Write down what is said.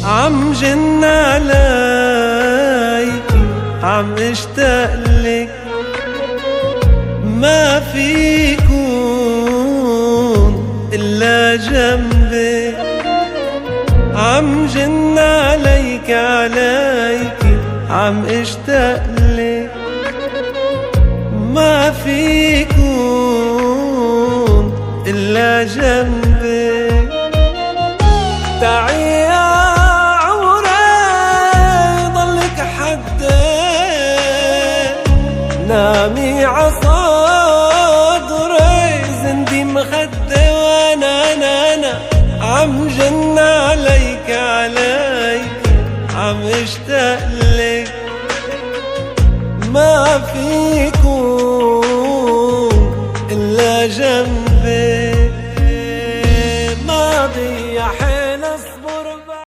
عم جن عليك، عم اشتاق لك، ما فيكون إلا جنبك. عم جن عليك عليك، عم اشتاق لك، ما فيكون إلا جنبك. تعي يا عمري ضلك حدي، نامي عصدري زندي مخدي، وانا عم جن عليك عليك، عم اشتاق